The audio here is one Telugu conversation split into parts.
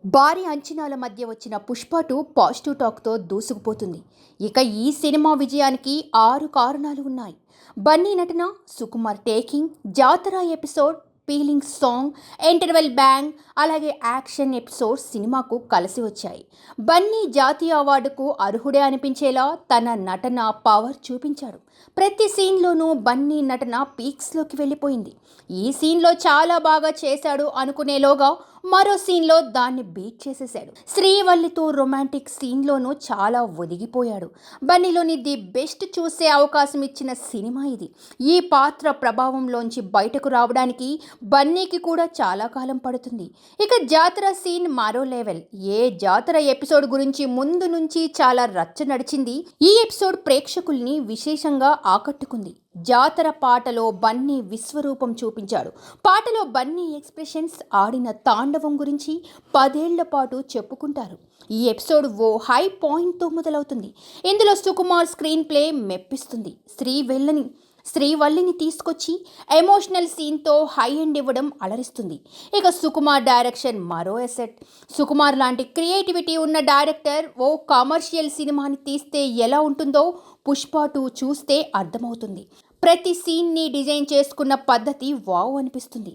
భారీ అంచనాల మధ్య వచ్చిన 'పుష్ప 2' పాజిటివ్ టాక్తో దూసుకుపోతుంది. ఇక ఈ సినిమా విజయానికి 6 కారణాలు ఉన్నాయి. బన్నీ నటన, సుకుమార్ టేకింగ్, జాతర episode, feeling song, interval bang, అలాగే యాక్షన్ ఎపిసోడ్ సినిమాకు కలిసి వచ్చాయి. బన్నీ జాతీయ అవార్డుకు అర్హుడే అనిపించేలా తన నటన పవర్ చూపించాడు. ప్రతి సీన్లోనూ బన్నీ నటన పీక్స్లోకి వెళ్ళిపోయింది. ఈ సీన్లో చాలా బాగా చేశాడు అనుకునేలోగా మరో సీన్లో దాన్ని బీట్ చేసేశాడు. శ్రీవల్లితో రొమాంటిక్ సీన్లోనూ చాలా ఒదిగిపోయాడు. బన్నీలోని ది బెస్ట్ చూసే అవకాశం ఇచ్చిన సినిమా ఇది. ఈ పాత్ర ప్రభావంలోంచి బయటకు రావడానికి బన్నీకి కూడా చాలా కాలం పడుతుంది. ఇక జాతర సీన్ మరో లెవెల్. ఏ జాతర ఎపిసోడ్ గురించి ముందు నుంచి చాలా రచ్చ నడిచింది. ఈ ఎపిసోడ్ ప్రేక్షకుల్ని విశేషంగా ఆకట్టుకుంది. జాతర పాటలో బన్నీ విశ్వరూపం చూపించాడు. పాటలో బన్నీ ఎక్స్ప్రెషన్స్, ఆడిన తాండవం గురించి 10 ఏళ్ల పాటు చెప్పుకుంటారు. ఈ ఎపిసోడ్ ఓ హై పాయింట్తో మొదలవుతుంది. ఇందులో సుకుమార్ స్క్రీన్ ప్లే మెప్పిస్తుంది. శ్రీవల్లిని తీసుకొచ్చి ఎమోషనల్ సీన్తో హై ఎండ్ ఇవ్వడం అలరిస్తుంది. ఇక సుకుమార్ డైరెక్షన్ మరో ఎసెట్. సుకుమార్ లాంటి క్రియేటివిటీ ఉన్న డైరెక్టర్ ఓ కమర్షియల్ సినిమాని తీస్తే ఎలా ఉంటుందో 'పుష్ప 2' చూస్తే అర్థమవుతుంది. ప్రతి సీన్ని డిజైన్ చేసుకున్న పద్ధతి వావ్ అనిపిస్తుంది.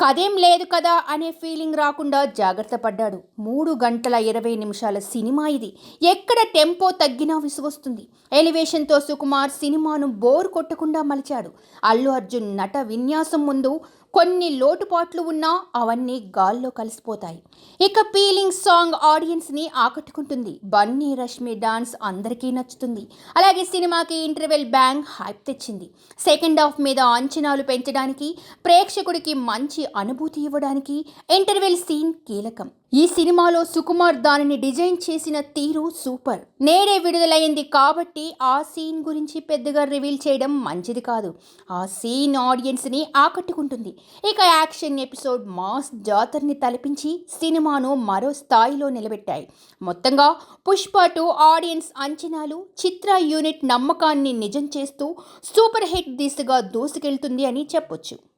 కథేం లేదు కదా అనే ఫీలింగ్ రాకుండా జాగ్రత్త పడ్డాడు. 3 గంటల 20 నిమిషాల సినిమా ఇది. ఎక్కడ టెంపో తగ్గినా విసుగొస్తుంది. ఎలివేషన్తో సుకుమార్ సినిమాను బోర్ కొట్టకుండా మలిచాడు. అల్లు అర్జున్ నట విన్యాసం ముందు కొన్ని లోటుపాట్లు ఉన్నా అవన్నీ గాల్లో కలిసిపోతాయి. ఇక ఫీలింగ్ సాంగ్ ఆడియన్స్ని ఆకట్టుకుంటుంది. బన్నీ రష్మి డాన్స్ అందరికీ నచ్చుతుంది. అలాగే సినిమాకి ఇంటర్వెల్ బ్యాంగ్ హైప్ తెచ్చింది. సెకండ్ హాఫ్ మీద అంచనాలు పెంచడానికి, ప్రేక్షకుడికి మంచి అనుభూతి ఇవ్వడానికి ఇంటర్వెల్ సీన్ కీలకం. ఈ సినిమాలో సుకుమార్ దానిని డిజైన్ చేసిన తీరు సూపర్. నేడే విడుదలైంది కాబట్టి ఆ సీన్ గురించి పెద్దగా రివీల్ చేయడం మంచిది కాదు. ఆ సీన్ ఆడియన్స్ని ఆకట్టుకుంటుంది. ఇక యాక్షన్ ఎపిసోడ్ మాస్ జాతరని తలపించి సినిమాను మరో స్థాయిలో నిలబెట్టాయి. మొత్తంగా 'పుష్ప 2' ఆడియన్స్ అంచనాలు, చిత్ర యూనిట్ నమ్మకాన్ని నిజం చేస్తూ సూపర్ హిట్ దిశగా దూసుకెళ్తుంది అని చెప్పొచ్చు.